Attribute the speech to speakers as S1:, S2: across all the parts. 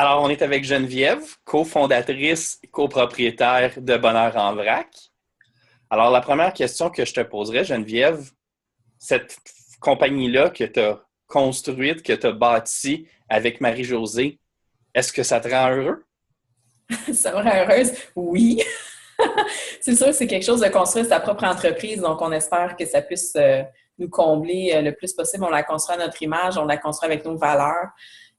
S1: Alors, on est avec Geneviève, cofondatrice, copropriétaire de Bonheur en Vrac. Alors, la première question que je te poserais, Geneviève, cette compagnie-là que tu as construite, que tu as bâtie avec Marie-Josée, est-ce que ça te rend heureux?
S2: Ça me rend heureuse? Oui. C'est sûr que c'est quelque chose de construire sa propre entreprise, donc on espère que ça puisse nous combler le plus possible. On la construit à notre image, on la construit avec nos valeurs.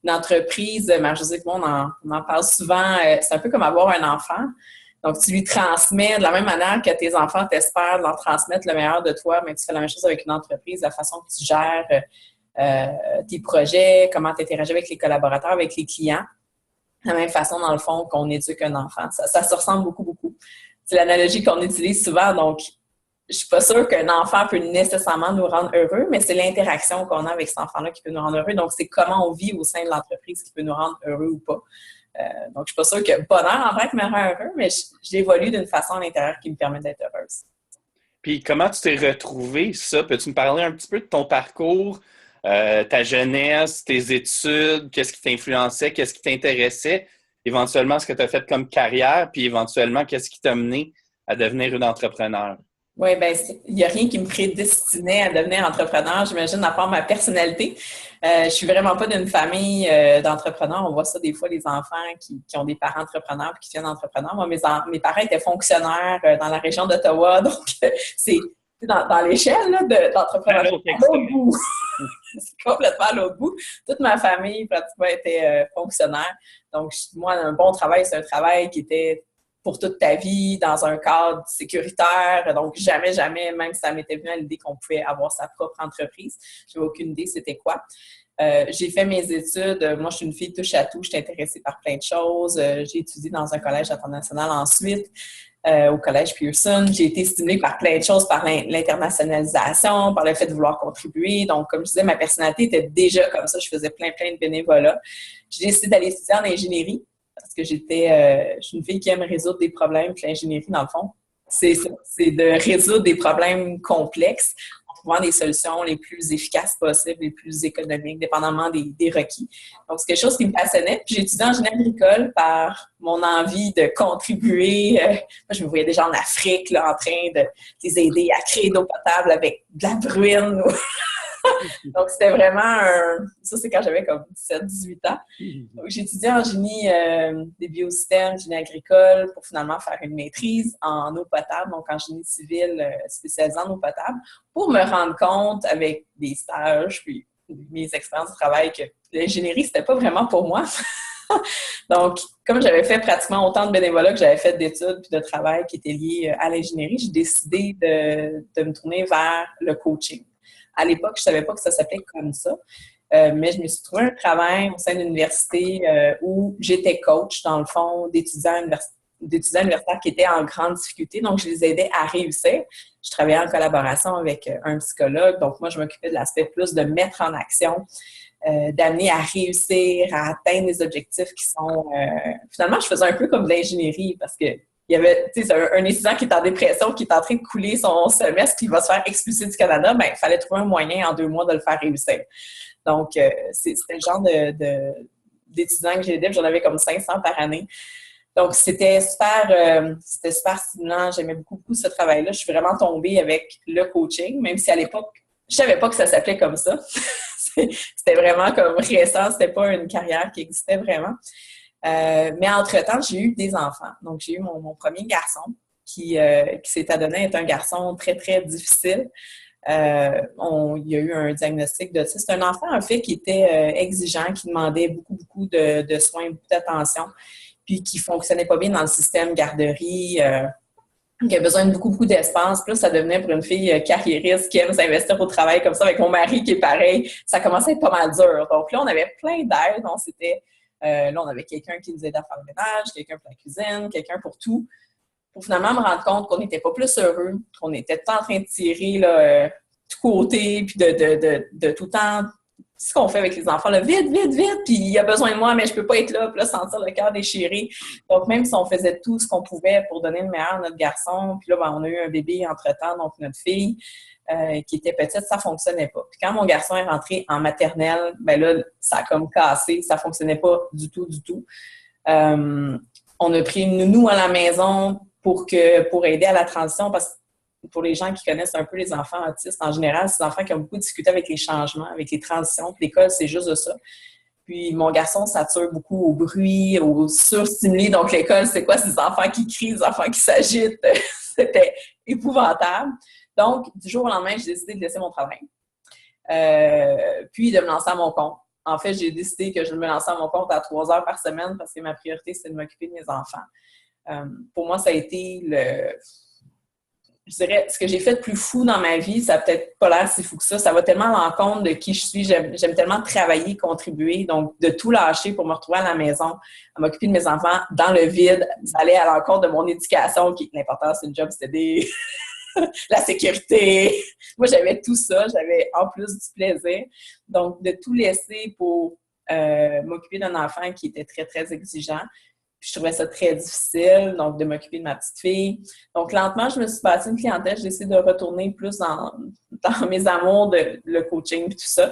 S2: Une entreprise, Marie-Josée et moi, on en parle souvent, c'est un peu comme avoir un enfant. Donc, tu lui transmets de la même manière que tes enfants t'espèrent de leur transmettre le meilleur de toi, mais tu fais la même chose avec une entreprise, la façon que tu gères tes projets, comment tu interagis avec les collaborateurs, avec les clients. De la même façon, dans le fond, qu'on éduque un enfant. Ça se ressemble beaucoup, beaucoup. C'est l'analogie qu'on utilise souvent, donc je suis pas sûre qu'un enfant peut nécessairement nous rendre heureux, mais c'est l'interaction qu'on a avec cet enfant-là qui peut nous rendre heureux. Donc, c'est comment on vit au sein de l'entreprise qui peut nous rendre heureux ou pas. Donc, je suis pas sûre que bonheur en vrai que me rend heureux, mais j'évolue d'une façon à l'intérieur qui me permet d'être heureuse.
S1: Puis, comment tu t'es retrouvée, ça? Peux-tu me parler un petit peu de ton parcours, ta jeunesse, tes études, qu'est-ce qui t'influençait, qu'est-ce qui t'intéressait, éventuellement ce que tu as fait comme carrière, puis éventuellement qu'est-ce qui t'a mené à devenir une entrepreneur?
S2: Oui, bien, il n'y a rien qui me prédestinait à devenir entrepreneur, j'imagine, à part ma personnalité. Je suis vraiment pas d'une famille d'entrepreneurs. On voit ça des fois, les enfants qui ont des parents entrepreneurs et qui deviennent entrepreneurs. Moi, mes parents étaient fonctionnaires dans la région d'Ottawa, donc c'est dans l'échelle là, d'entrepreneuriat à l'autre bout. C'est complètement à l'autre bout. Toute ma famille, pratiquement, était fonctionnaire. Donc, moi, un bon travail, c'est un travail qui était pour toute ta vie, dans un cadre sécuritaire. Donc, jamais, jamais, même si ça m'était venu à l'idée qu'on pouvait avoir sa propre entreprise. Je n'avais aucune idée c'était quoi. J'ai fait mes études. Moi, je suis une fille touche à tout. Je suis intéressée par plein de choses. J'ai étudié dans un collège international ensuite, au collège Pearson. J'ai été stimulée par plein de choses, par l'internationalisation, par le fait de vouloir contribuer. Donc, comme je disais, ma personnalité était déjà comme ça. Je faisais plein de bénévolat. J'ai décidé d'aller étudier en ingénierie parce que je suis une fille qui aime résoudre des problèmes. Puis l'ingénierie, dans le fond, c'est ça. C'est de résoudre des problèmes complexes en trouvant des solutions les plus efficaces possibles, les plus économiques, dépendamment des requis. Donc, c'est quelque chose qui me passionnait. Puis j'ai étudié en génie agricole par mon envie de contribuer. Moi, je me voyais déjà en Afrique, là, en train de les aider à créer de l'eau potable avec de la bruine. Donc, c'était vraiment Ça, c'est quand j'avais comme 17-18 ans. Donc, j'ai étudié en génie des biosystèmes, génie agricole, pour finalement faire une maîtrise en eau potable, donc en génie civil spécialisé en eau potable, pour me rendre compte avec des stages, puis mes expériences de travail, que l'ingénierie, c'était pas vraiment pour moi. Donc, comme j'avais fait pratiquement autant de bénévolat que j'avais fait d'études puis de travail qui étaient liés à l'ingénierie, j'ai décidé de me tourner vers le coaching. À l'époque, je ne savais pas que ça s'appelait comme ça, mais je me suis trouvé un travail au sein d'une université où j'étais coach, dans le fond, d'étudiants universitaires qui étaient en grande difficulté. Donc, je les aidais à réussir. Je travaillais en collaboration avec un psychologue. Donc, moi, je m'occupais de l'aspect plus de mettre en action, d'amener à réussir, à atteindre des objectifs qui sont... Finalement, je faisais un peu comme de l'ingénierie parce que il y avait un étudiant qui est en dépression, qui est en train de couler son semestre, qui va se faire expulser du Canada, bien, il fallait trouver un moyen en 2 mois de le faire réussir. Donc, c'était le genre d'étudiants que j'aidais, j'en avais comme 500 par année. Donc, c'était super stimulant. J'aimais beaucoup, beaucoup ce travail-là. Je suis vraiment tombée avec le coaching, même si à l'époque, je savais pas que ça s'appelait comme ça. C'était vraiment comme récent, c'était pas une carrière qui existait vraiment. Mais entre-temps, j'ai eu des enfants. Donc, j'ai eu mon premier garçon qui s'est adonné à être un garçon très, très difficile. Il y a eu un diagnostic d'autisme. C'est un enfant, en fait, qui était exigeant, qui demandait beaucoup, beaucoup de soins, beaucoup d'attention, puis qui fonctionnait pas bien dans le système garderie, qui a besoin de beaucoup, beaucoup d'espace. Puis là, ça devenait pour une fille carriériste qui aime s'investir au travail comme ça, avec mon mari qui est pareil. Ça commençait à être pas mal dur. Donc là, on avait plein d'aides. Là, on avait quelqu'un qui nous aidait à faire le ménage, quelqu'un pour la cuisine, quelqu'un pour tout. Pour finalement me rendre compte qu'on n'était pas plus heureux, qu'on était tout le temps en train de tirer là, tout côté, puis de tout le temps ce qu'on fait avec les enfants, là, vite, vite, vite, puis il a besoin de moi, mais je peux pas être là, puis là, sentir le cœur déchiré. Donc, même si on faisait tout ce qu'on pouvait pour donner le meilleur à notre garçon, puis là, ben, on a eu un bébé entre-temps, donc notre fille, qui était petite, ça fonctionnait pas. Puis quand mon garçon est rentré en maternelle, ben là, ça a comme cassé, ça fonctionnait pas du tout, du tout. On a pris une nounou à la maison pour aider à la transition, parce que pour les gens qui connaissent un peu les enfants autistes, en général, c'est des enfants qui ont beaucoup discuté avec les changements, avec les transitions. Puis l'école, c'est juste de ça. Puis mon garçon s'attire beaucoup au bruit, au surstimuli. Donc l'école, c'est quoi? Ces enfants qui crient, ces enfants qui s'agitent. C'était épouvantable. Donc, du jour au lendemain, j'ai décidé de laisser mon travail. Puis de me lancer à mon compte. En fait, j'ai décidé que je me lançais à mon compte à 3 heures par semaine parce que ma priorité, c'est de m'occuper de mes enfants. Pour moi, ça a été je dirais, ce que j'ai fait de plus fou dans ma vie, ça n'a peut-être pas l'air si fou que ça. Ça va tellement à l'encontre de qui je suis. J'aime tellement travailler, contribuer. Donc, de tout lâcher pour me retrouver à la maison, à m'occuper de mes enfants dans le vide, ça allait à l'encontre de mon éducation, qui l'important, c'est une job, c'était la sécurité. Moi, j'avais tout ça. J'avais en plus du plaisir. Donc, de tout laisser pour m'occuper d'un enfant qui était très, très exigeant. Puis je trouvais ça très difficile, donc de m'occuper de ma petite fille. Donc, lentement, je me suis bâtie une clientèle. J'ai essayé de retourner plus dans mes amours, le coaching et tout ça.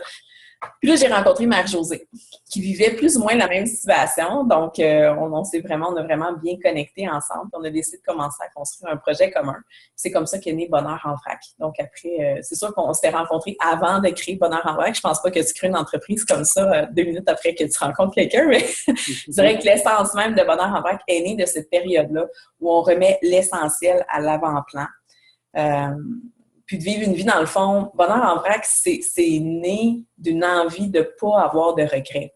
S2: Puis là, j'ai rencontré Marie-Josée, qui vivait plus ou moins la même situation. Donc, on a vraiment bien connecté ensemble. Puis on a décidé de commencer à construire un projet commun. C'est comme ça qu'est né Bonheur en vrac. Donc, après, c'est sûr qu'on s'était rencontrés avant de créer Bonheur en vrac. Je pense pas que tu crées une entreprise comme ça 2 minutes après que tu rencontres quelqu'un, mais je dirais que l'essence même de Bonheur en vrac est née de cette période-là où on remet l'essentiel à l'avant-plan. Puis de vivre une vie, dans le fond, Bonheur en vrac, c'est né d'une envie de ne pas avoir de regrets.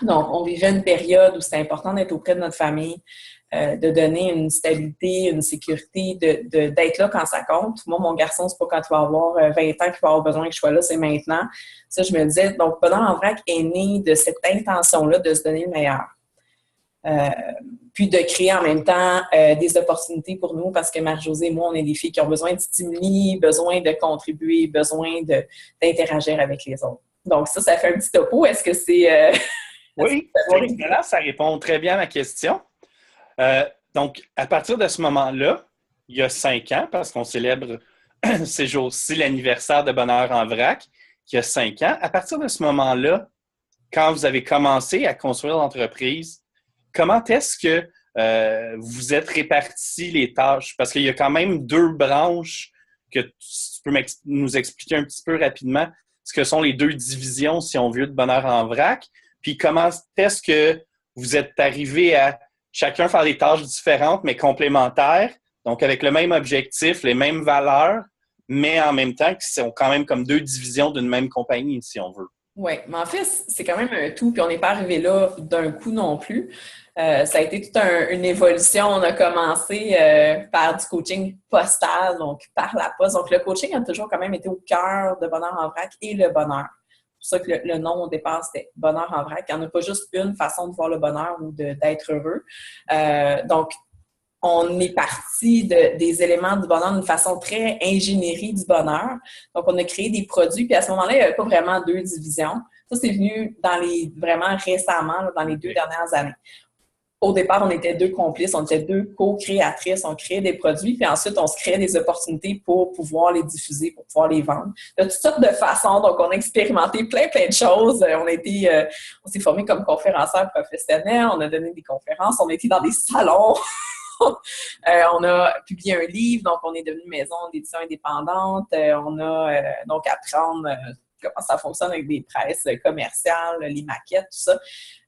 S2: Donc, on vivait une période où c'était important d'être auprès de notre famille, de donner une stabilité, une sécurité, d'être là quand ça compte. Moi, mon garçon, c'est pas quand tu vas avoir 20 ans qu'il va avoir besoin que je sois là, c'est maintenant. Ça, je me disais, donc, Bonheur en vrac est né de cette intention-là de se donner le meilleur. Puis de créer en même temps des opportunités pour nous, parce que Marie-Josée et moi, on est des filles qui ont besoin de stimuli, besoin de contribuer, besoin d'interagir avec les autres. Donc ça fait un petit topo. Est-ce que c'est...
S1: Oui, c'est excellent. Ça répond très bien à ma question. Donc, à partir de ce moment-là, il y a 5 ans, parce qu'on célèbre ces jours-ci l'anniversaire de Bonheur en vrac, il y a 5 ans. À partir de ce moment-là, quand vous avez commencé à construire l'entreprise, comment est-ce que vous êtes répartis les tâches? Parce qu'il y a quand même 2 branches que tu peux nous expliquer un petit peu rapidement ce que sont les 2 divisions, si on veut, de Bonheur en vrac. Puis comment est-ce que vous êtes arrivés à chacun faire des tâches différentes, mais complémentaires, donc avec le même objectif, les mêmes valeurs, mais en même temps qui sont quand même comme 2 divisions d'une même compagnie, si on veut.
S2: Oui, mais en fait, c'est quand même un tout, puis on n'est pas arrivé là d'un coup non plus. Ça a été toute une évolution. On a commencé par du coaching postal, donc par la poste. Donc, le coaching a toujours quand même été au cœur de Bonheur en vrac et le bonheur. C'est pour ça que le nom au départ, c'était Bonheur en vrac. Il n'y en a pas juste une façon de voir le bonheur ou d'être heureux. Donc, on est parti des éléments du bonheur d'une façon très ingénierie du bonheur. Donc, on a créé des produits, puis à ce moment-là, il n'y avait pas vraiment 2 divisions. Ça, c'est venu vraiment récemment, là, dans les 2 dernières années. Au départ, on était 2 complices, on était 2 co-créatrices, on créait des produits, puis ensuite, on se créait des opportunités pour pouvoir les diffuser, pour pouvoir les vendre. De toutes sortes de façons, donc on a expérimenté plein de choses. On s'est formé comme conférencière professionnel, on a donné des conférences, on a été dans des salons. On a publié un livre, donc on est devenu maison d'édition indépendante. On a donc apprendre comment ça fonctionne avec des presses commerciales, les maquettes, tout ça.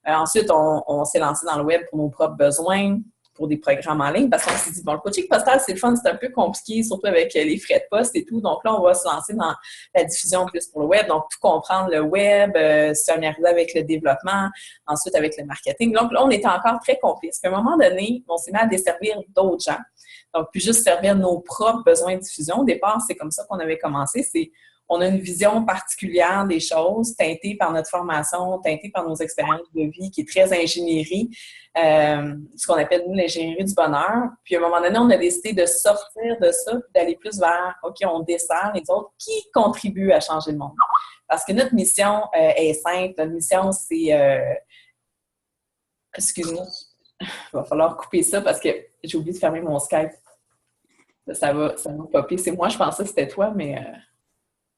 S2: Ensuite, on s'est lancé dans le web pour nos propres besoins, pour des programmes en ligne, parce qu'on s'est dit, bon, le coaching postal, c'est le fun, c'est un peu compliqué, surtout avec les frais de poste et tout. Donc là, on va se lancer dans la diffusion plus pour le web. Donc, tout comprendre le web, se familiariser avec le développement, ensuite avec le marketing. Donc là, on était encore très complices. Puis à un moment donné, on s'est mis à desservir d'autres gens. Donc, puis juste servir nos propres besoins de diffusion. Au départ, c'est comme ça qu'on avait commencé. on a une vision particulière des choses, teintée par notre formation, teintée par nos expériences de vie, qui est très ingénierie, ce qu'on appelle, nous, l'ingénierie du bonheur. Puis, à un moment donné, on a décidé de sortir de ça, puis d'aller plus vers, OK, on dessert les autres qui contribuent à changer le monde. Parce que notre mission est simple. Notre mission, c'est... excuse-moi, il va falloir couper ça parce que j'ai oublié de fermer mon Skype. Ça va popper. C'est moi, je pensais que c'était toi, mais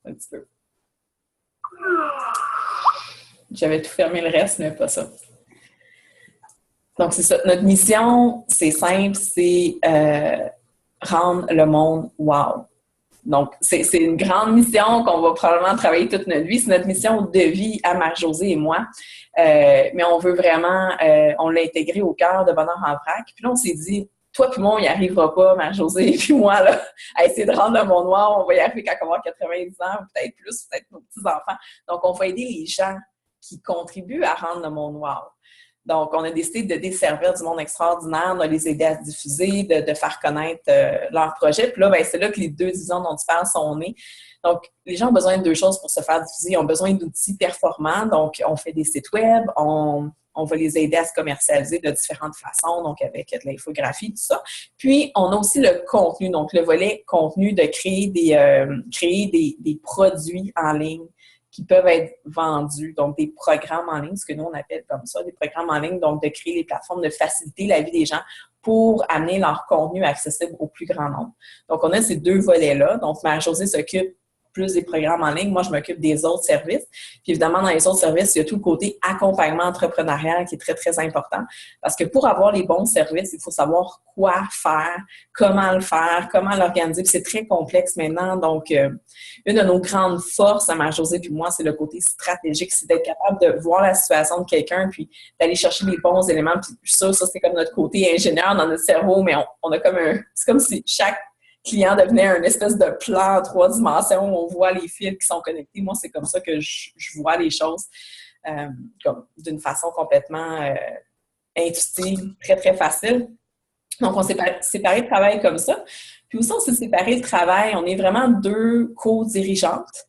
S2: un petit peu. J'avais tout fermé le reste, mais pas ça. Donc, c'est ça. Notre mission, c'est simple, c'est rendre le monde wow. Donc, c'est une grande mission qu'on va probablement travailler toute notre vie. C'est notre mission de vie à Marie-Josée et moi. Mais on veut vraiment, on l'a intégré au cœur de Bonheur en vrac. Puis là, on s'est dit, toi puis moi, on n'y arrivera pas, Marie-Josée et puis moi, là, à essayer de rendre le monde noir. On va y arriver quand on va avoir 90 ans, peut-être plus, peut-être nos petits-enfants. Donc, on va aider les gens qui contribuent à rendre le monde noir. Donc, on a décidé de desservir du monde extraordinaire, de les aider à se diffuser, de faire connaître leur projet. Puis là, ben, c'est là que les deux visions dont tu parles sont nées. Donc, les gens ont besoin de deux choses pour se faire diffuser. Ils ont besoin d'outils performants. Donc, on fait des sites web, on va les aider à se commercialiser de différentes façons, donc avec de l'infographie, tout ça. Puis, on a aussi le contenu, donc le volet contenu de créer des produits en ligne qui peuvent être vendus, donc des programmes en ligne, ce que nous, on appelle comme ça, des programmes en ligne, donc de créer les plateformes, de faciliter la vie des gens pour amener leur contenu accessible au plus grand nombre. Donc, on a ces deux volets-là. Donc, Marie-Josée s'occupe plus des programmes en ligne. Moi, je m'occupe des autres services. Puis évidemment, dans les autres services, il y a tout le côté accompagnement entrepreneurial qui est très, très important. Parce que pour avoir les bons services, il faut savoir quoi faire, comment l'organiser. Puis c'est très complexe maintenant. Donc, une de nos grandes forces à Marie-Josée puis moi, c'est le côté stratégique. C'est d'être capable de voir la situation de quelqu'un puis d'aller chercher les bons éléments. Puis ça c'est comme notre côté ingénieur dans notre cerveau, mais on a comme c'est comme si chaque client devenait un espèce de plan en 3 dimensions où on voit les fils qui sont connectés. Moi, c'est comme ça que je vois les choses, comme d'une façon complètement intuitive, très, très facile. Donc, on s'est séparé le travail comme ça. Puis aussi, on s'est séparé le travail. On est vraiment deux co-dirigeantes.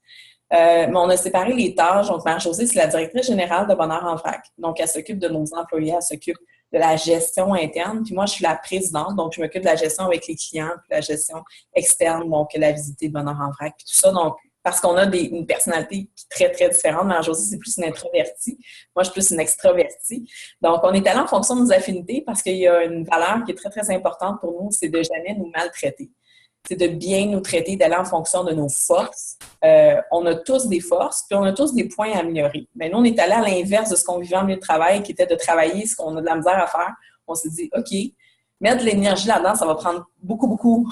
S2: Mais on a séparé les tâches. Donc, Marie-Josée, c'est la directrice générale de Bonheur en vrac. Donc, elle s'occupe de nos employés, elle s'occupe de la gestion interne. Puis moi, je suis la présidente, donc je m'occupe de la gestion avec les clients, puis la gestion externe, donc la visite de Bonheur en vrac, puis tout ça. Donc, parce qu'on a une personnalité très, très différente. Marie-Josée, c'est plus une introvertie. Moi, je suis plus une extravertie. Donc, on est allé en fonction de nos affinités parce qu'il y a une valeur qui est très, très importante pour nous, c'est de jamais nous maltraiter. C'est de bien nous traiter, d'aller en fonction de nos forces. On a tous des forces, puis on a tous des points à améliorer. Mais nous, on est allé à l'inverse de ce qu'on vivait en milieu de travail, qui était de travailler ce qu'on a de la misère à faire. On s'est dit, OK, mettre de l'énergie là-dedans, ça va prendre beaucoup, beaucoup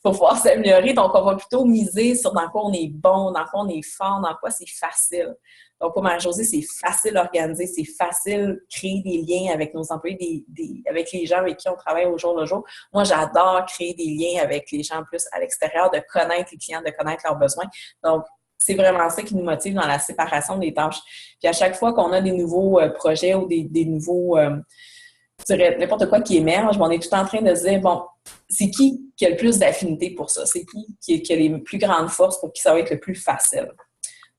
S2: pour pouvoir s'améliorer. Donc, on va plutôt miser sur dans quoi on est bon, dans quoi on est fort, dans quoi c'est facile. Donc, pour Marie-Josée, c'est facile d'organiser, c'est facile de créer des liens avec nos employés, avec les gens avec qui on travaille au jour le jour. Moi, j'adore créer des liens avec les gens plus à l'extérieur, de connaître les clients, de connaître leurs besoins. Donc, c'est vraiment ça qui nous motive dans la séparation des tâches. Puis à chaque fois qu'on a des nouveaux projets ou des nouveaux, je dirais, n'importe quoi qui émerge, on est tout en train de se dire, bon, c'est qui a le plus d'affinité pour ça? C'est qui a les plus grandes forces pour qui ça va être le plus facile?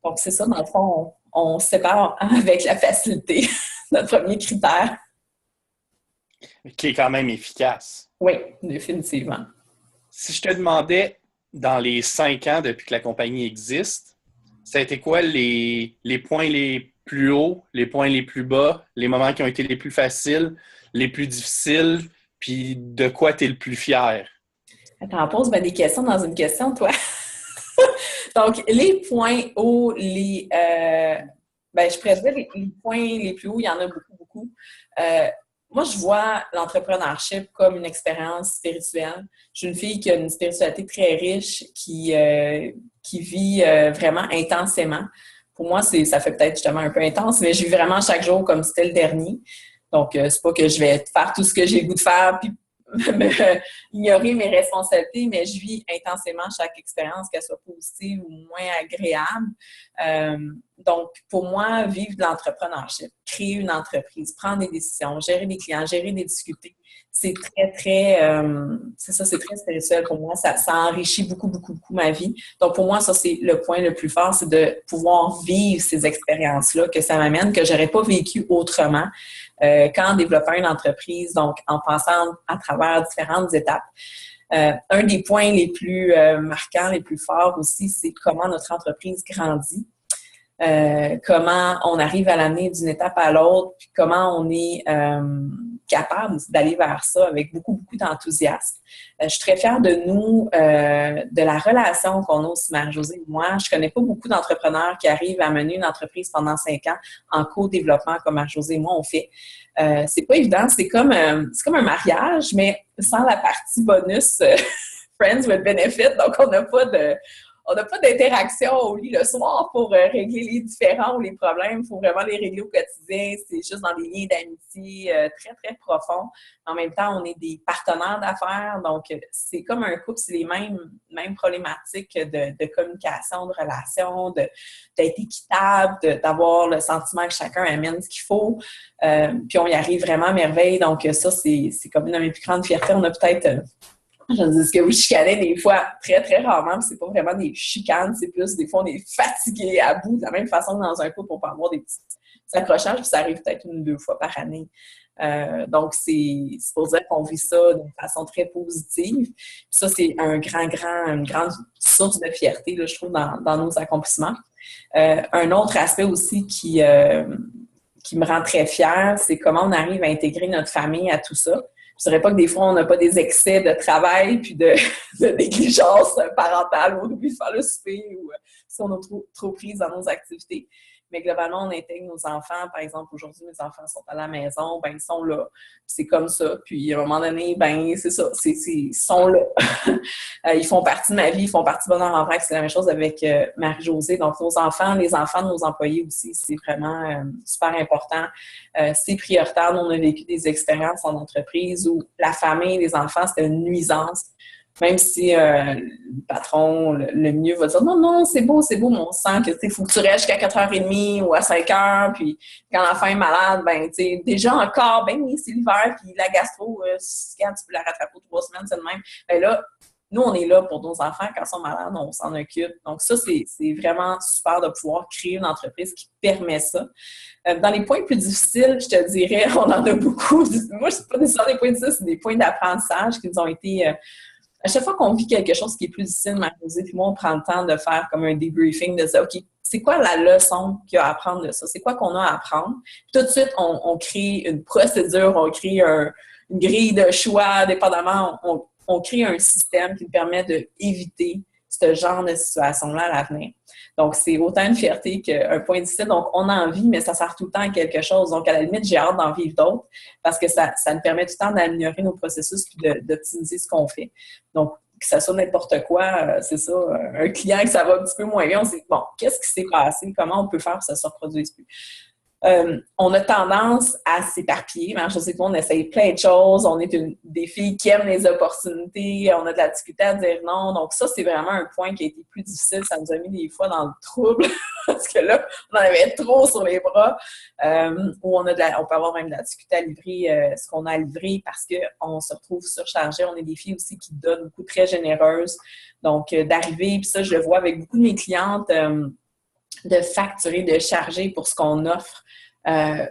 S2: Donc, c'est ça, dans le fond, on se sépare avec la facilité, notre premier critère.
S1: Qui est quand même efficace.
S2: Oui, définitivement.
S1: Si je te demandais, dans les 5 ans depuis que la compagnie existe, ça a été quoi les points les plus hauts, les points les plus bas, les moments qui ont été les plus faciles, les plus difficiles, puis de quoi tu es le plus fier?
S2: Attends, pose des questions dans une question, toi. Donc, les points hauts, je pourrais dire les points les plus hauts, il y en a beaucoup, beaucoup. Moi, je vois l'entrepreneurship comme une expérience spirituelle. Je suis une fille qui a une spiritualité très riche, qui vit vraiment intensément. Pour moi, ça fait peut-être justement un peu intense, mais je vis vraiment chaque jour comme si c'était le dernier. Donc, c'est pas que je vais faire tout ce que j'ai le goût de faire puis ignorer mes responsabilités, mais je vis intensément chaque expérience, qu'elle soit positive ou moins agréable. Donc, pour moi, vivre de l'entrepreneurship, créer une entreprise, prendre des décisions, gérer des clients, gérer des difficultés, c'est très, très, c'est ça, c'est très spirituel pour moi. Ça enrichit beaucoup, beaucoup, beaucoup ma vie. Donc, pour moi, ça, c'est le point le plus fort, c'est de pouvoir vivre ces expériences-là que ça m'amène, que j'aurais pas vécu autrement qu'en développant une entreprise, donc en passant à travers différentes étapes. Un des points les plus marquants, les plus forts aussi, c'est comment notre entreprise grandit. Comment on arrive à l'amener d'une étape à l'autre, puis comment on est capable d'aller vers ça avec beaucoup, beaucoup d'enthousiasme. Je suis très fière de nous, de la relation qu'on a aussi, Marie-Josée et moi. Je connais pas beaucoup d'entrepreneurs qui arrivent à mener une entreprise pendant 5 ans en co-développement comme Marie-Josée et moi on fait. C'est pas évident, c'est comme un mariage, mais sans la partie bonus Friends with Benefit, donc on n'a pas d'interaction au lit le soir pour régler les différends ou les problèmes. Il faut vraiment les régler au quotidien. C'est juste dans des liens d'amitié très, très profonds. En même temps, on est des partenaires d'affaires. Donc, c'est comme un couple, c'est les mêmes problématiques de communication, de relation, d'être équitable, d'avoir le sentiment que chacun amène ce qu'il faut. Puis, on y arrive vraiment à merveille. Donc, ça, c'est comme une de mes plus grandes fiertés. On a peut-être... Je dis ce que vous chicanez des fois, très, très rarement, puis c'est pas vraiment des chicanes, c'est plus des fois on est fatigué à bout, de la même façon que dans un couple, on peut avoir des petits accrochages, puis ça arrive peut-être 1 ou 2 fois par année. Donc, c'est pour dire qu'on vit ça d'une façon très positive. Puis ça, c'est une grande source de fierté, là, je trouve, dans nos accomplissements. Un autre aspect aussi qui me rend très fière, c'est comment on arrive à intégrer notre famille à tout ça. Je dirais pas que des fois, on n'a pas des excès de travail puis de négligence parentale au début de faire le souper ou si on est trop prise dans nos activités. Mais globalement, on intègre nos enfants. Par exemple, aujourd'hui, mes enfants sont à la maison, ben ils sont là. C'est comme ça. Puis, à un moment donné, ben c'est ça, ils sont là. Ils font partie de ma vie, ils font partie de Bonheur en Vrac. C'est la même chose avec Marie-Josée. Donc, nos enfants, les enfants de nos employés aussi, c'est vraiment super important. C'est prioritaire. Nous, on a vécu des expériences en entreprise où la famille, les enfants, c'était une nuisance. Même si le patron, le mieux, va dire non, c'est beau, mais on sent que il faut que tu restes jusqu'à 4h30 ou à 5h, puis quand l'enfant est malade, ben, tu sais, déjà encore, ben oui, c'est l'hiver, puis la gastro, quand tu peux la rattraper pour 3 semaines, c'est le même. Ben là, nous, on est là pour nos enfants. Quand ils sont malades, on s'en occupe. Donc, ça, c'est vraiment super de pouvoir créer une entreprise qui permet ça. Dans les points plus difficiles, je te dirais, on en a beaucoup. Moi, c'est pas nécessairement des points difficiles, c'est des points d'apprentissage qui nous ont été... à chaque fois qu'on vit quelque chose qui est plus difficile, Marie-Josée, puis moi, on prend le temps de faire comme un debriefing, de dire, OK, c'est quoi la leçon qu'il y a à apprendre de ça? C'est quoi qu'on a à apprendre? Puis tout de suite, on crée une procédure, on crée une grille de choix, dépendamment, on crée un système qui nous permet d'éviter ce genre de situation-là à l'avenir. Donc, c'est autant une fierté qu'un point difficile. Donc, on en vit, mais ça sert tout le temps à quelque chose. Donc, à la limite, j'ai hâte d'en vivre d'autres parce que ça nous permet tout le temps d'améliorer nos processus et d'optimiser ce qu'on fait. Donc, que ça soit n'importe quoi, c'est ça, un client que ça va un petit peu moins bien, on se dit, bon, qu'est-ce qui s'est passé? Comment on peut faire pour que ça ne se reproduise plus? On a tendance à s'éparpiller. Je sais qu'on essaye plein de choses. On est des filles qui aiment les opportunités. On a de la difficulté à dire non. Donc ça, c'est vraiment un point qui a été plus difficile. Ça nous a mis des fois dans le trouble parce que là, on en avait trop sur les bras. Où on peut avoir même de la difficulté à livrer ce qu'on a à livrer parce qu'on se retrouve surchargé. On est des filles aussi qui donnent beaucoup, très généreuses. Donc, d'arriver, puis ça, je le vois avec beaucoup de mes clientes, de facturer, de charger pour ce qu'on offre.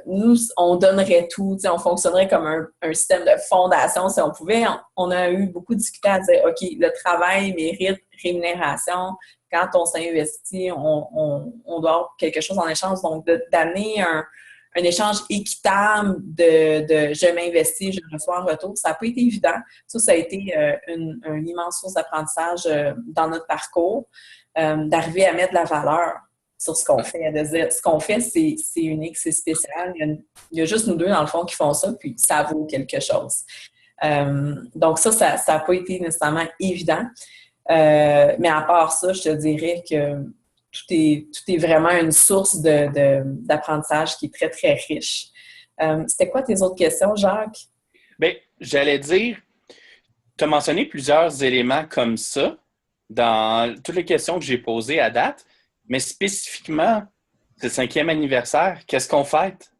S2: Nous, on donnerait tout, on fonctionnerait comme un système de fondation si on pouvait. On a eu beaucoup de difficultés à dire, OK, le travail mérite rémunération. Quand on s'investit, on doit avoir quelque chose en échange. Donc, d'amener un échange équitable de je m'investis, je reçois en retour, ça n'a pas été évident. Ça a été une immense source d'apprentissage dans notre parcours, d'arriver à mettre de la valeur sur ce qu'on fait, de dire ce qu'on fait, c'est unique, c'est spécial. Il y a juste nous deux, dans le fond, qui font ça, puis ça vaut quelque chose. Donc ça n'a pas été nécessairement évident. Mais à part ça, je te dirais que tout est vraiment une source d'apprentissage qui est très, très riche. C'était quoi tes autres questions, Jacques?
S1: Bien, j'allais dire, tu as mentionné plusieurs éléments comme ça dans toutes les questions que j'ai posées à date. Mais spécifiquement, c'est le 5e anniversaire. Qu'est-ce qu'on fête?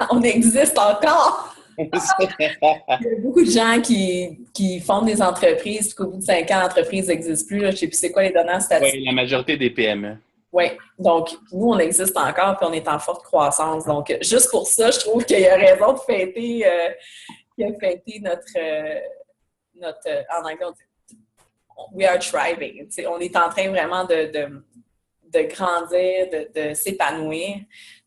S2: On existe encore! Il y a beaucoup de gens qui fondent des entreprises, puis qu'au bout de 5 ans, l'entreprise n'existe plus. Là. Je ne sais plus c'est quoi les données statistiques.
S1: Oui, la majorité des PME.
S2: Oui, donc nous, on existe encore, puis on est en forte croissance. Donc, juste pour ça, je trouve qu'il y a raison de fêter, notre en anglais, on dit We are thriving. T'sais, on est en train vraiment de grandir, de s'épanouir.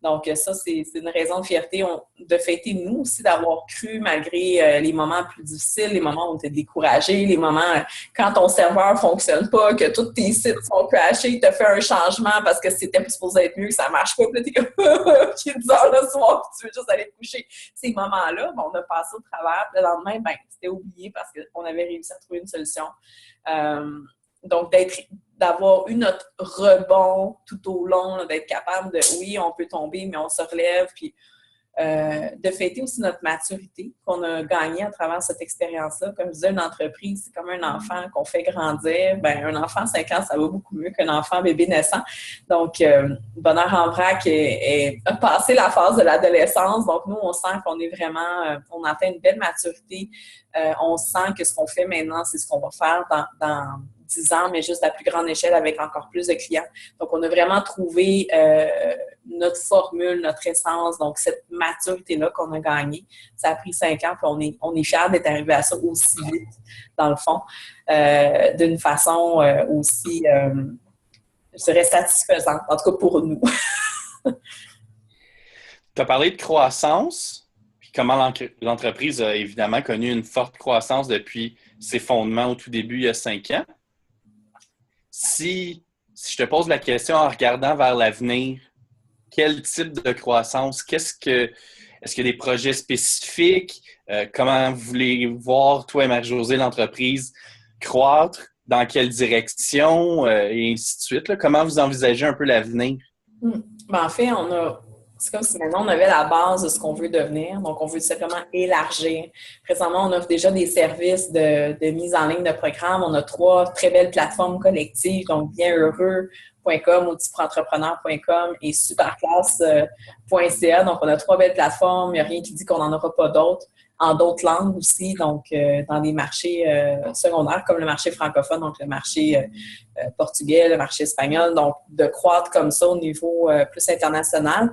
S2: Donc, ça, c'est une raison de fierté de fêter, nous aussi, d'avoir cru malgré les moments plus difficiles, les moments où on était découragé, les moments quand ton serveur ne fonctionne pas, que tous tes sites sont crashés, tu as fait un changement parce que c'était supposé être mieux, que ça ne marche pas, puis là, tu es comme « il est 10 heures le soir, puis tu veux juste aller te coucher ». Ces moments-là, on a passé au travers. Le lendemain, c'était oublié parce qu'on avait réussi à trouver une solution. Donc, d'avoir eu notre rebond tout au long, d'être capable de, oui, on peut tomber, mais on se relève, puis de fêter aussi notre maturité qu'on a gagnée à travers cette expérience-là. Comme je disais, une entreprise, c'est comme un enfant qu'on fait grandir. Ben, un enfant, 5 ans, ça va beaucoup mieux qu'un enfant bébé naissant. Donc, Bonheur en vrac a passé la phase de l'adolescence. Donc, nous, on sent qu'on est vraiment, on atteint une belle maturité. On sent que ce qu'on fait maintenant, c'est ce qu'on va faire dans 10 ans, mais juste à plus grande échelle avec encore plus de clients. Donc, on a vraiment trouvé notre formule, notre essence, donc cette maturité-là qu'on a gagnée. Ça a pris 5 ans, puis on est fiers d'être arrivé à ça aussi vite, dans le fond, d'une façon aussi, je dirais, satisfaisante, en tout cas pour nous.
S1: Tu as parlé de croissance, puis comment l'entreprise a évidemment connu une forte croissance depuis ses fondements au tout début, il y a 5 ans. Si je te pose la question en regardant vers l'avenir, quel type de croissance? Est-ce qu'il y a des projets spécifiques? Comment vous voulez voir, toi et Marie-Josée, l'entreprise croître? Dans quelle direction? Et ainsi de suite. Là. Comment vous envisagez un peu l'avenir?
S2: Ben, en fait, c'est comme si maintenant on avait la base de ce qu'on veut devenir. Donc, on veut simplement élargir. Présentement, on offre déjà des services de mise en ligne de programmes. On a 3 très belles plateformes collectives, donc bienheureux.com, outils-pour-entrepreneurs.com et superclasse.ca. Donc, on a 3 belles plateformes. Il n'y a rien qui dit qu'on n'en aura pas d'autres, en d'autres langues aussi, donc dans des marchés secondaires comme le marché francophone, donc le marché portugais, le marché espagnol. Donc, de croître comme ça au niveau plus international.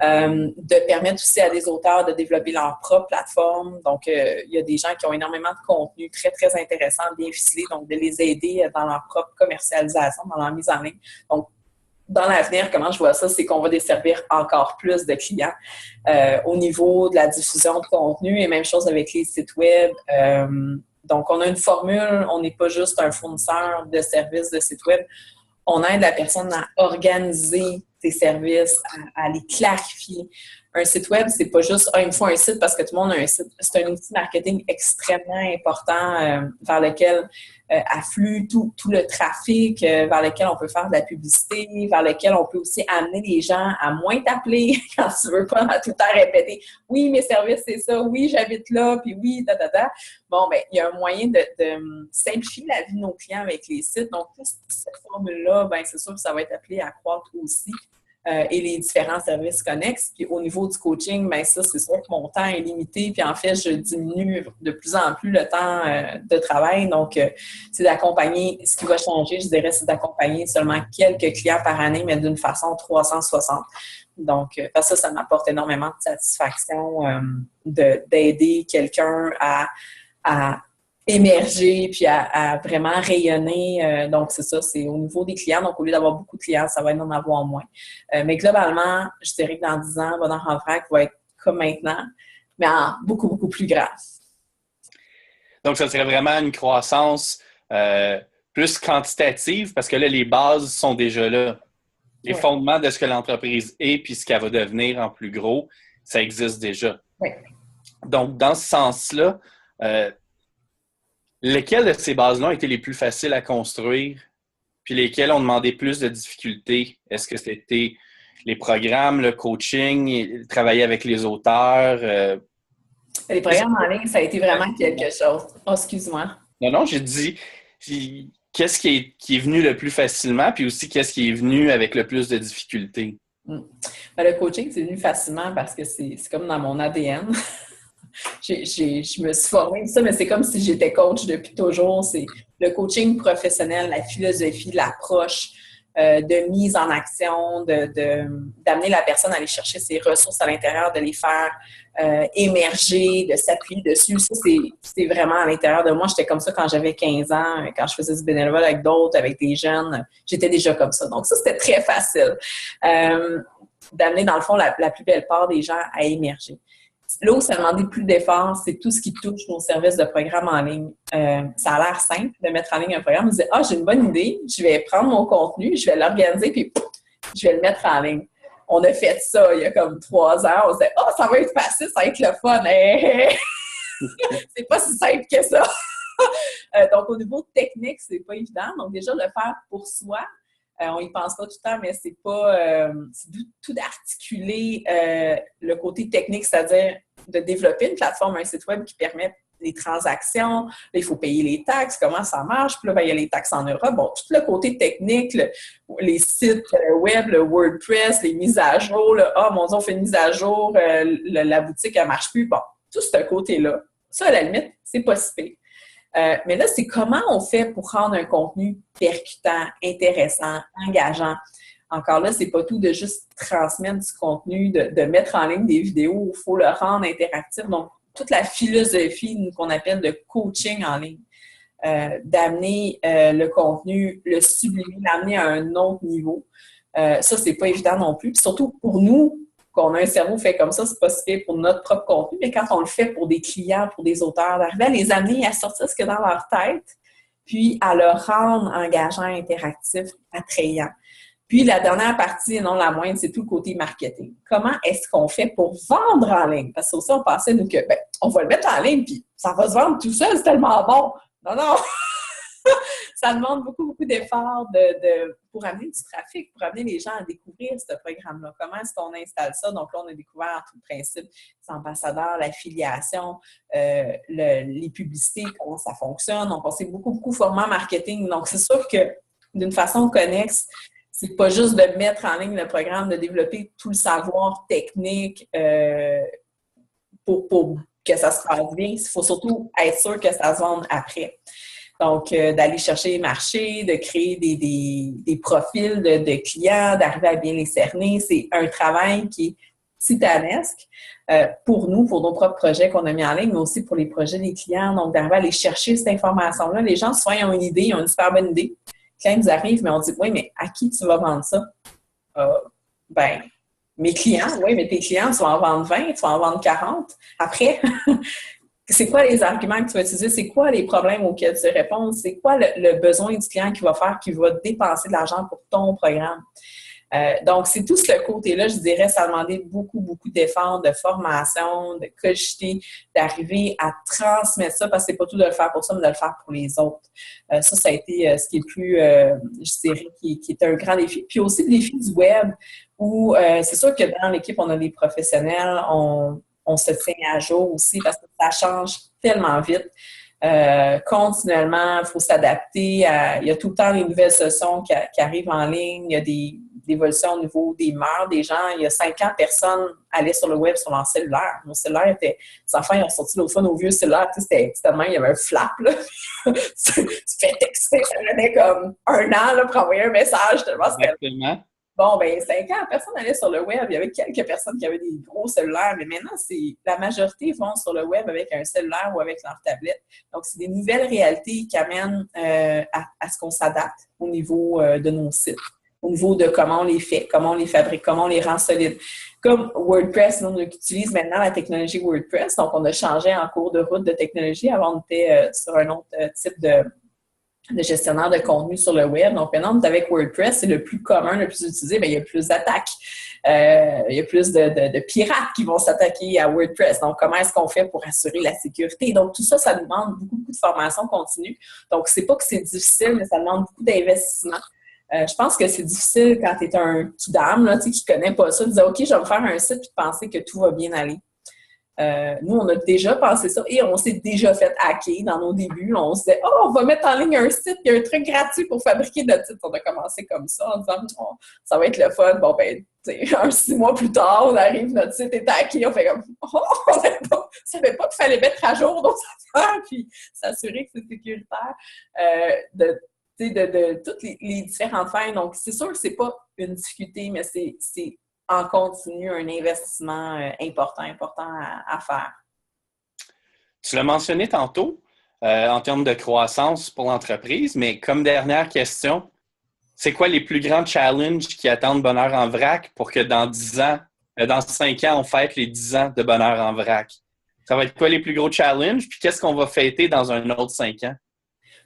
S2: De permettre aussi à des auteurs de développer leur propre plateforme. Donc, il y a des gens qui ont énormément de contenu très, très intéressant, bien ficelé, donc de les aider dans leur propre commercialisation, dans leur mise en ligne. Donc, dans l'avenir, comment je vois ça, c'est qu'on va desservir encore plus de clients au niveau de la diffusion de contenu et même chose avec les sites web. Donc, on a une formule, on n'est pas juste un fournisseur de services de sites web. On aide la personne à organiser ses services, à les clarifier. Un site web, c'est pas juste il me faut un site parce que tout le monde a un site. C'est un outil marketing extrêmement important vers lequel afflue tout le trafic, vers lequel on peut faire de la publicité, vers lequel on peut aussi amener les gens à moins t'appeler quand tu veux pas tout le temps répéter « Oui, mes services, c'est ça. Oui, j'habite là. » Puis « Oui, da. » Bon, ben il y a un moyen de simplifier la vie de nos clients avec les sites. Donc, cette formule-là, ben c'est sûr que ça va être appelé à croître aussi. Et les différents services connexes. Puis au niveau du coaching, bien ça, c'est sûr que mon temps est limité. Puis en fait, je diminue de plus en plus le temps de travail. Donc, c'est d'accompagner, ce qui va changer, je dirais, c'est d'accompagner seulement quelques clients par année, mais d'une façon 360. Donc, parce que ça m'apporte énormément de satisfaction d'aider quelqu'un à émerger puis à vraiment rayonner. Donc, c'est ça, c'est au niveau des clients. Donc, au lieu d'avoir beaucoup de clients, ça va être d'en avoir moins. Mais globalement, je dirais que dans 10 ans, Bonheur en vrac va être comme maintenant, mais en beaucoup, beaucoup plus grave.
S1: Donc, ça serait vraiment une croissance plus quantitative parce que là, les bases sont déjà là. Les fondements de ce que l'entreprise est puis ce qu'elle va devenir en plus gros, ça existe déjà.
S2: Oui.
S1: Donc, dans ce sens-là, lesquelles de ces bases-là ont été les plus faciles à construire, puis lesquelles ont demandé plus de difficultés? Est-ce que c'était les programmes, le coaching, travailler avec les auteurs?
S2: Les programmes en ligne, ça a été vraiment quelque chose. Oh, excuse-moi.
S1: Non, j'ai dit qu'est-ce qui est venu le plus facilement, puis aussi qu'est-ce qui est venu avec le plus de difficultés?
S2: Ben, le coaching, c'est venu facilement parce que c'est comme dans mon ADN. Je me suis formée de ça, mais c'est comme si j'étais coach depuis toujours. C'est le coaching professionnel, la philosophie, l'approche de mise en action, d'amener la personne à aller chercher ses ressources à l'intérieur, de les faire émerger, de s'appuyer dessus. Ça, c'est vraiment à l'intérieur de moi. J'étais comme ça quand j'avais 15 ans, quand je faisais du bénévolat avec d'autres, avec des jeunes. J'étais déjà comme ça. Donc ça, c'était très facile d'amener, dans le fond, la plus belle part des gens à émerger. Là où ça demandait plus d'efforts, c'est tout ce qui touche nos services de programme en ligne. Ça a l'air simple de mettre en ligne un programme. On disait, j'ai une bonne idée, je vais prendre mon contenu, je vais l'organiser, puis je vais le mettre en ligne. On a fait ça il y a comme 3 ans. On se disait, ça va être facile, ça va être le fun. C'est pas si simple que ça. Donc, au niveau technique, c'est pas évident. Donc, déjà, le faire pour soi, on y pense pas tout le temps, mais c'est pas c'est tout d'articuler le côté technique, c'est-à-dire de développer une plateforme, un site web qui permet les transactions. Là, il faut payer les taxes, comment ça marche. Puis là, il y a les taxes en Europe. Bon, tout le côté technique, les sites web, le WordPress, les mises à jour. Mon Dieu, on fait une mise à jour, la boutique, elle marche plus. Bon, tout ce côté-là. Ça, à la limite, c'est pas si pire. Mais là, c'est comment on fait pour rendre un contenu percutant, intéressant, engageant. Encore là, c'est pas tout de juste transmettre du contenu, de mettre en ligne des vidéos, il faut le rendre interactif. Donc, toute la philosophie qu'on appelle de coaching en ligne, d'amener le contenu, le sublimer, l'amener à un autre niveau. Ça, c'est pas évident non plus. Puis surtout pour nous, qu'on a un cerveau fait comme ça, c'est pas si fait pour notre propre contenu, mais quand on le fait pour des clients, pour des auteurs, d'arriver à les amener à sortir ce qu'il y a dans leur tête, puis à le rendre engageant, interactif, attrayant. Puis la dernière partie, et non la moindre, c'est tout le côté marketing. Comment est-ce qu'on fait pour vendre en ligne? Parce que aussi, on pensait, nous, que on va le mettre en ligne, puis ça va se vendre tout seul, c'est tellement bon. Non! Ça demande beaucoup, beaucoup d'efforts pour amener du trafic, pour amener les gens à découvrir ce programme-là. Comment est-ce qu'on installe ça? Donc là, on a découvert tout le principe des ambassadeurs, l'affiliation, les publicités, comment ça fonctionne. Donc, on s'est beaucoup, beaucoup formé en marketing. Donc, c'est sûr que d'une façon connexe, c'est pas juste de mettre en ligne le programme, de développer tout le savoir technique pour que ça se passe bien. Il faut surtout être sûr que ça se vende après. Donc, d'aller chercher les marchés, de créer des profils de clients, d'arriver à bien les cerner. C'est un travail qui est titanesque pour nous, pour nos propres projets qu'on a mis en ligne, mais aussi pour les projets des clients. Donc, d'arriver à aller chercher cette information-là. Les gens, souvent, ils ont une idée, ils ont une super bonne idée. Quand ils nous arrivent, mais on dit, oui, mais à qui tu vas vendre ça? Mes clients, oui, mais tes clients, tu vas en vendre 20, tu vas en vendre 40. Après, c'est quoi les arguments que tu vas utiliser? C'est quoi les problèmes auxquels tu réponds? C'est quoi le besoin du client qui va faire, qui va dépenser de l'argent pour ton programme? Donc, c'est tout ce côté-là, je dirais, ça a demandé beaucoup, beaucoup d'efforts, de formation, de cogiter, d'arriver à transmettre ça, parce que c'est pas tout de le faire pour ça, mais de le faire pour les autres. Ça a été ce qui est le plus, je dirais, qui est un grand défi. Puis aussi le défi du web, où c'est sûr que dans l'équipe, on a des professionnels, on se tient à jour aussi, parce que ça change tellement vite. Continuellement, il faut s'adapter. Il y a tout le temps des nouvelles solutions qui arrivent en ligne. Il y a des évolutions au niveau des mœurs des gens. Il y a 5 ans, personne allait sur le web sur leur cellulaire. Nos cellulaires étaient... Les enfants, ils ont sorti l'autre fois nos vieux cellulaires. Tu sais, c'était tellement... Il y avait un flap, là. tu fais texter. Ça prenait comme 1 an là, pour envoyer un message. Tellement c'était... Bon, 5 ans, personne n'allait sur le web. Il y avait quelques personnes qui avaient des gros cellulaires, mais maintenant, la majorité vont sur le web avec un cellulaire ou avec leur tablette. Donc, c'est des nouvelles réalités qui amènent à ce qu'on s'adapte au niveau de nos sites, au niveau de comment on les fait, comment on les fabrique, comment on les rend solides. Comme WordPress, nous, on utilise maintenant la technologie WordPress. Donc, on a changé en cours de route de technologie. Avant, on était sur un autre type de gestionnaire de contenu sur le web. Donc, maintenant, on est avec WordPress, c'est le plus commun, le plus utilisé. Bien, il y a plus d'attaques. Il y a plus de pirates qui vont s'attaquer à WordPress. Donc, comment est-ce qu'on fait pour assurer la sécurité? Donc, tout ça, ça demande beaucoup, beaucoup de formation continue. Donc, c'est pas que c'est difficile, mais ça demande beaucoup d'investissement. Je pense que c'est difficile quand tu es un kidam, là, qui ne connaît pas ça, de dire « OK, je vais me faire un site » puis de penser que tout va bien aller. Nous, on a déjà pensé ça et on s'est déjà fait hacker dans nos débuts. On se disait, on va mettre en ligne un site, il y a un truc gratuit pour fabriquer notre site. On a commencé comme ça en disant, ça va être le fun. Bon, 6 mois plus tard, on arrive, notre site est hacké. On fait comme, savais pas qu'il fallait mettre à jour nos affaires puis s'assurer que c'est sécuritaire. De toutes les différentes fins. Donc, c'est sûr que c'est pas une difficulté, mais c'est en continu un investissement important à faire.
S1: Tu l'as mentionné tantôt, en termes de croissance pour l'entreprise, mais comme dernière question, c'est quoi les plus grands challenges qui attendent Bonheur en vrac pour que dans 5 ans, on fête les 10 ans de Bonheur en vrac? Ça va être quoi les plus gros challenges? Puis qu'est-ce qu'on va fêter dans un autre 5 ans?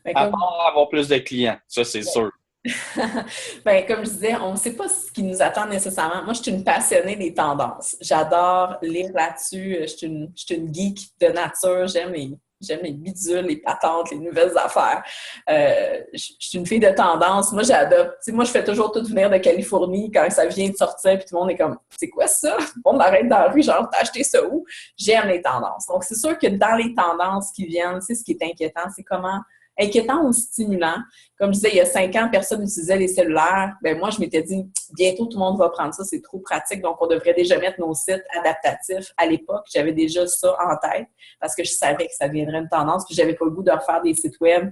S1: À part avoir plus de clients, ça c'est sûr.
S2: Comme je disais, on ne sait pas ce qui nous attend nécessairement. Moi, je suis une passionnée des tendances. J'adore lire là-dessus. Je suis une geek de nature. J'aime les bidules, les patentes, les nouvelles affaires. Je suis une fille de tendance. Moi, j'adopte. Moi, je fais toujours tout venir de Californie quand ça vient de sortir. Puis tout le monde est comme, c'est quoi ça? On m'arrête dans la rue, genre, t'as acheté ça où? J'aime les tendances. Donc, c'est sûr que dans les tendances qui viennent, c'est ce qui est inquiétant, c'est comment inquiétant ou stimulant. Comme je disais, il y a 5 ans, personne n'utilisait les cellulaires. Moi, je m'étais dit, bientôt, tout le monde va prendre ça, c'est trop pratique. Donc, on devrait déjà mettre nos sites adaptatifs. À l'époque, j'avais déjà ça en tête parce que je savais que ça deviendrait une tendance. Puis, j'avais pas le goût de refaire des sites web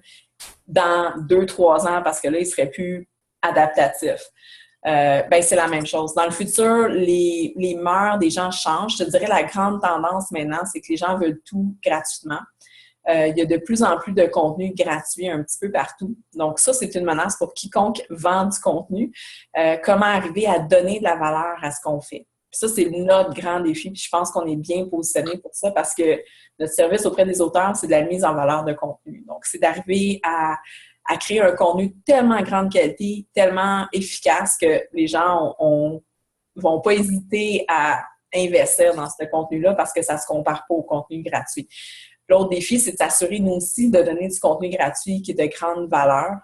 S2: dans 2-3 ans parce que là, ils seraient plus adaptatifs. C'est la même chose. Dans le futur, les mœurs des gens changent. Je te dirais, la grande tendance maintenant, c'est que les gens veulent tout gratuitement. Il y a de plus en plus de contenu gratuit un petit peu partout. Donc, ça, c'est une menace pour quiconque vend du contenu. Comment arriver à donner de la valeur à ce qu'on fait. Puis ça, c'est notre grand défi. Puis je pense qu'on est bien positionné pour ça parce que notre service auprès des auteurs, c'est de la mise en valeur de contenu. Donc, c'est d'arriver à créer un contenu tellement grande qualité, tellement efficace que les gens vont pas hésiter à investir dans ce contenu-là parce que ça se compare pas au contenu gratuit. L'autre défi, c'est de s'assurer, nous aussi, de donner du contenu gratuit qui est de grande valeur.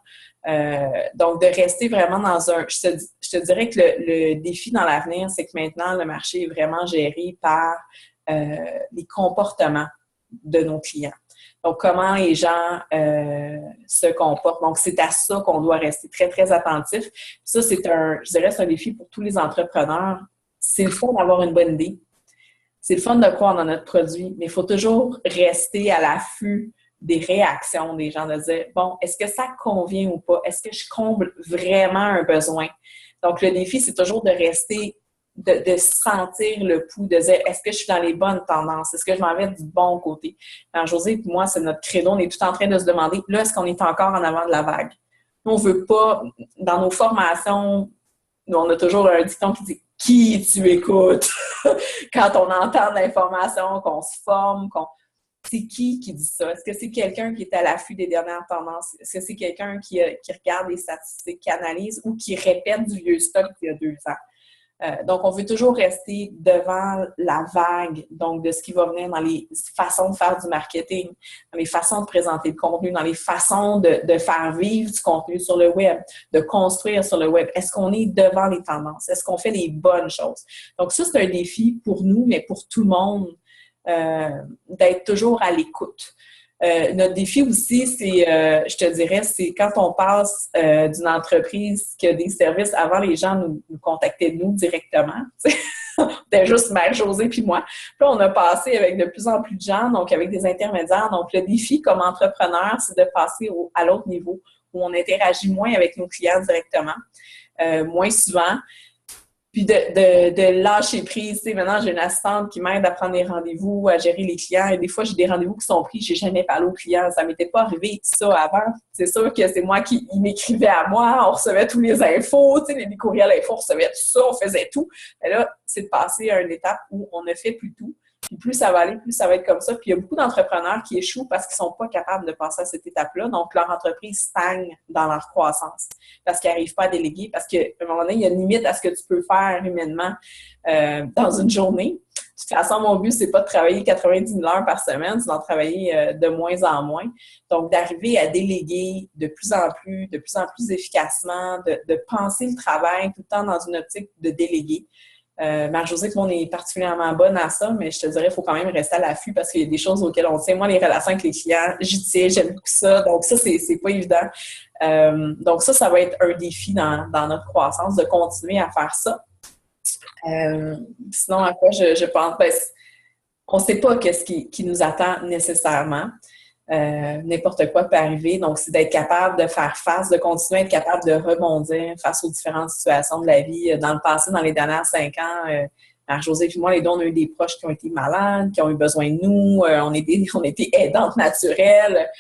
S2: Donc, de rester vraiment dans un... Je te dirais que le défi dans l'avenir, c'est que maintenant, le marché est vraiment géré par les comportements de nos clients. Donc, comment les gens se comportent. Donc, c'est à ça qu'on doit rester très, très attentif. Ça, c'est un défi pour tous les entrepreneurs. C'est le fun d'avoir une bonne idée. C'est le fun de croire dans notre produit, mais il faut toujours rester à l'affût des réactions des gens, de dire, bon, est-ce que ça convient ou pas? Est-ce que je comble vraiment un besoin? Donc, le défi, c'est toujours de rester, de sentir le pouls, de dire, est-ce que je suis dans les bonnes tendances? Est-ce que je m'en vais du bon côté? Alors, José et moi, c'est notre credo, on est tout en train de se demander, là, est-ce qu'on est encore en avant de la vague? Nous, on veut pas, dans nos formations, nous, on a toujours un dicton qui dit, qui tu écoutes? Quand on entend de l'information, qu'on se forme, c'est qui dit ça? Est-ce que c'est quelqu'un qui est à l'affût des dernières tendances? Est-ce que c'est quelqu'un qui regarde les statistiques, qui analyse ou qui répète du vieux stock d'il y a 2 ans? Donc, on veut toujours rester devant la vague, donc de ce qui va venir dans les façons de faire du marketing, dans les façons de présenter le contenu, dans les façons de faire vivre du contenu sur le web, de construire sur le web. Est-ce qu'on est devant les tendances? Est-ce qu'on fait les bonnes choses? Donc, ça, c'est un défi pour nous, mais pour tout le monde, d'être toujours à l'écoute. Notre défi aussi, c'est, je te dirais, c'est quand on passe d'une entreprise qui a des services, avant les gens nous contactaient nous directement. C'était juste Mère-Josée puis moi. Puis là, on a passé avec de plus en plus de gens, donc avec des intermédiaires. Donc, le défi comme entrepreneur, c'est de passer à l'autre niveau où on interagit moins avec nos clients directement, moins souvent. Puis de lâcher prise. Tu sais, maintenant, j'ai une assistante qui m'aide à prendre des rendez-vous, à gérer les clients. Et des fois, j'ai des rendez-vous qui sont pris, je n'ai jamais parlé aux clients. Ça ne m'était pas arrivé ça avant. C'est sûr que c'est moi qui m'écrivait à moi, on recevait tous les infos, tu sais, les courriels infos, on recevait tout ça, on faisait tout. Mais là, c'est de passer à une étape où on ne fait plus tout. Puis plus ça va aller, plus ça va être comme ça. Puis il y a beaucoup d'entrepreneurs qui échouent parce qu'ils ne sont pas capables de passer à cette étape-là. Donc, leur entreprise stagne dans leur croissance parce qu'ils n'arrivent pas à déléguer. Parce qu'à un moment donné, il y a une limite à ce que tu peux faire humainement dans une journée. De toute façon, mon but, c'est pas de travailler 90 000 heures par semaine, c'est d'en travailler de moins en moins. Donc, d'arriver à déléguer de plus en plus efficacement, de penser le travail tout le temps dans une optique de déléguer. Marie-Josée, on est particulièrement bonne à ça, mais je te dirais, il faut quand même rester à l'affût parce qu'il y a des choses auxquelles on tient. Moi, les relations avec les clients, j'y tiens, j'aime beaucoup ça. Donc, ça, c'est pas évident. Donc, ça va être un défi dans notre croissance, de continuer à faire ça. Sinon, à quoi je pense? on ne sait pas qu'est-ce qui nous attend nécessairement. N'importe quoi peut arriver. Donc, c'est d'être capable de faire face, de continuer à être capable de rebondir face aux différentes situations de la vie. Dans le passé, dans les dernières 5 ans, José et moi, les deux, on a eu des proches qui ont été malades, qui ont eu besoin de nous. On était aidantes naturelles.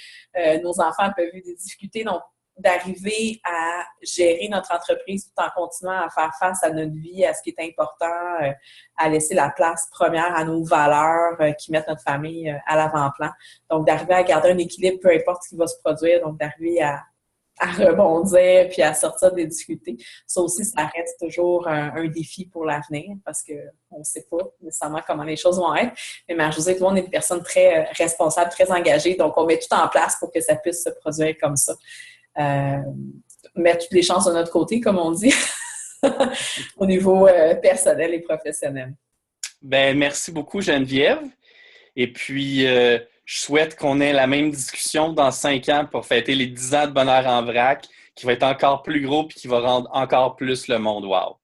S2: Nos enfants peuvent eu des difficultés. Donc, d'arriver à gérer notre entreprise tout en continuant à faire face à notre vie, à ce qui est important, à laisser la place première à nos valeurs qui mettent notre famille à l'avant-plan. Donc, d'arriver à garder un équilibre, peu importe ce qui va se produire, donc d'arriver à rebondir puis à sortir des difficultés. Ça aussi, ça reste toujours un défi pour l'avenir parce qu'on ne sait pas nécessairement comment les choses vont être. Mais Marie-Josée, on est une personne très responsable, très engagée, donc on met tout en place pour que ça puisse se produire comme ça. Mettre toutes les chances de notre côté, comme on dit, au niveau personnel et professionnel.
S1: Ben, merci beaucoup, Geneviève. Et puis, je souhaite qu'on ait la même discussion dans 5 ans pour fêter les 10 ans de Bonheur en vrac, qui va être encore plus gros et qui va rendre encore plus le monde wow.